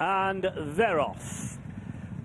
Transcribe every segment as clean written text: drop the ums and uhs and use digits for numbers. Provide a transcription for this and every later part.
And they're off.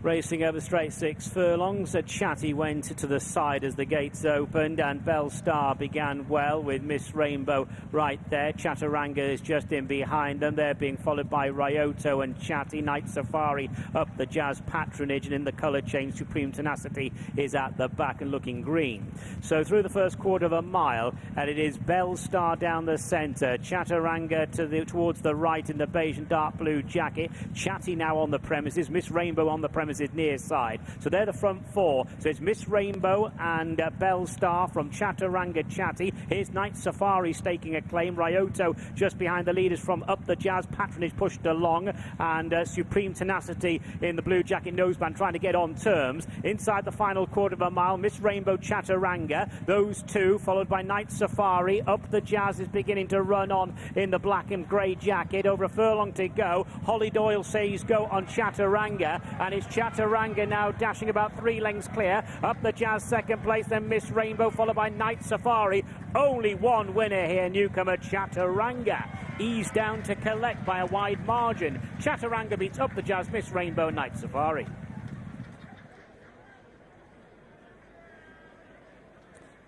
Racing over straight 6 furlongs, Chatty went to the side as the gates opened, and Bellstar began well with Miss Rainbow right there. Chaturanga is just in behind them. They're being followed by Ryoto and Chatty. Night Safari up the Chazz patronage, and in the colour change, Supreme Tenacity is at the back and looking green. So through the first quarter of a mile, and it is Bellstar down the centre, Chaturanga towards the right in the beige and dark blue jacket. Chatty now on the premises, Miss Rainbow on the premises near side. So they're the front four. So it's Miss Rainbow and Bellstar from Chaturanga Chatty. Here's Night Safari staking a claim. Ryoto just behind the leaders from up the Chazz patronage pushed along, and Supreme Tenacity in the blue jacket noseband trying to get on terms. Inside the final quarter of a mile, Miss Rainbow, Chaturanga, those two followed by Night Safari. Up the Chazz is beginning to run on in the black and grey jacket. Over a furlong to go. Hollie Doyle says go on Chaturanga, and it's Chaturanga now dashing about 3 lengths clear. Up the Chazz second place, then Miss Rainbow followed by Night Safari. Only one winner here, newcomer Chaturanga. Eased down to collect by a wide margin. Chaturanga beats up the Chazz, Miss Rainbow, Night Safari.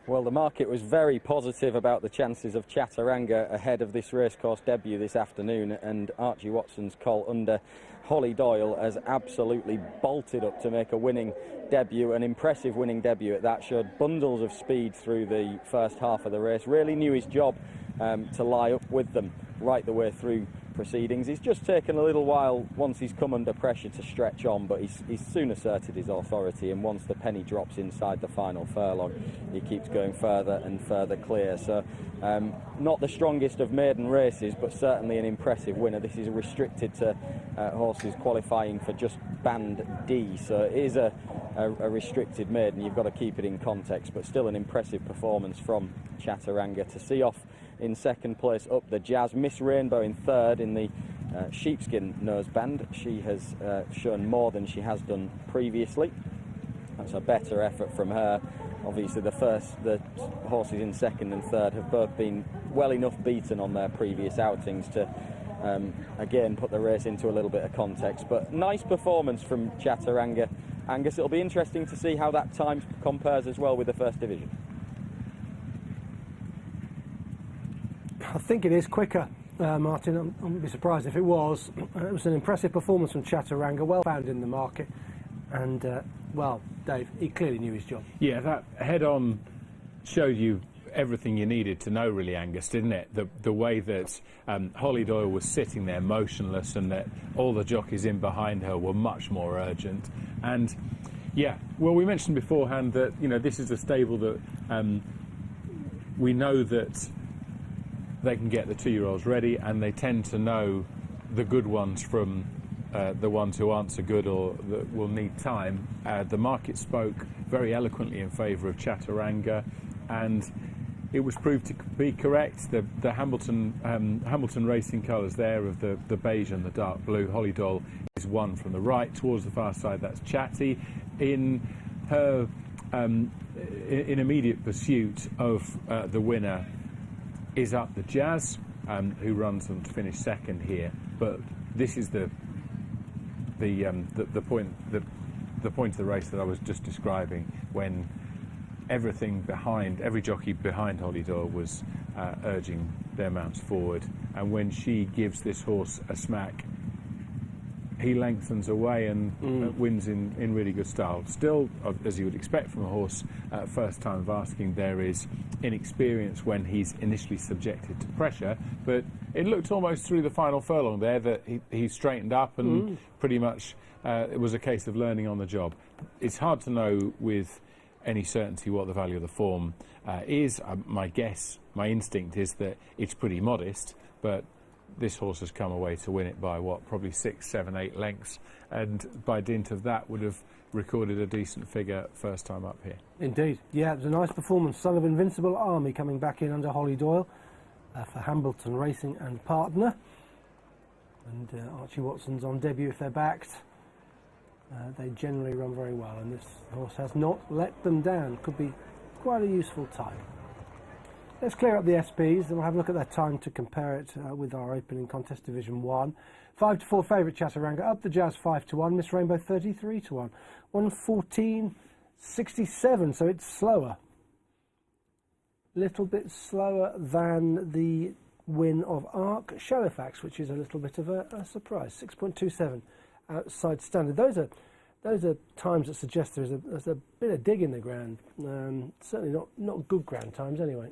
Well, the market was very positive about the chances of Chaturanga ahead of this racecourse debut this afternoon, and Archie Watson's colt under Hollie Doyle has absolutely bolted up to make a winning debut, an impressive winning debut at that. Showed bundles of speed through the first half of the race, really knew his job to lie up with them right the way through proceedings. He's just taken a little while once he's come under pressure to stretch on, but he's soon asserted his authority, and once the penny drops inside the final furlong, he keeps going further and further clear. So not the strongest of maiden races, but certainly an impressive winner. This is restricted to horses qualifying for just band D, so it is a restricted maiden. You've got to keep it in context, but still an impressive performance from Chaturanga to see off in second place up the Chazz. Miss Rainbow in third in the sheepskin noseband. She has shown more than she has done previously. That's a better effort from her. Obviously the horses in second and third have both been well enough beaten on their previous outings to again put the race into a little bit of context. But nice performance from Chaturanga. Angus, it'll be interesting to see how that time compares as well with the first division. I think it is quicker, Martin. I wouldn't be surprised if it was. It was an impressive performance from Chaturanga, well found in the market, and well, Dave, he clearly knew his job. Yeah, that head-on showed you everything you needed to know, really, Angus, didn't it? The way that Hollie Doyle was sitting there motionless, and that all the jockeys in behind her were much more urgent. And yeah, well, we mentioned beforehand that, you know, this is a stable that we know that they can get the 2-year-olds ready, and they tend to know the good ones from the ones who aren't so good or that will need time. The market spoke very eloquently in favour of Chaturanga, and it was proved to be correct. The Hamilton racing colours there of the beige and the dark blue. Hollie Doyle is one from the right towards the far side. That's Chatty in her in immediate pursuit of the winner. Is up the Chazz, who runs them to finish second here. But this is the point of the race that I was just describing, when every jockey behind Hollie Doyle was urging their mounts forward, and when she gives this horse a smack, he lengthens away and wins in really good style. Still, as you would expect from a horse first time of asking, there is inexperience when he's initially subjected to pressure, but it looked almost through the final furlong there that he straightened up, and pretty much it was a case of learning on the job. It's hard to know with any certainty what the value of the form is. My instinct is that it's pretty modest, but this horse has come away to win it by, what, probably 6, 7, 8 lengths, and by dint of that would have recorded a decent figure first time up here. Indeed. Yeah, it was a nice performance. Son of Invincible Army coming back in under Hollie Doyle for Hambleton Racing and partner. And Archie Watson's on debut if they're backed. They generally run very well, and this horse has not let them down. Could be quite a useful time. Let's clear up the SPs, then we'll have a look at their time to compare it with our opening contest Division 1. 5 to 4 favourite Chaturanga, up the Chazz 5 to 1, Miss Rainbow 33 to 1. 114.67, so it's slower. Little bit slower than the win of Arc Shadowfax, which is a little bit of a surprise. 6.27 outside standard. Those are times that suggest there's a bit of dig in the ground. Certainly not good ground times anyway.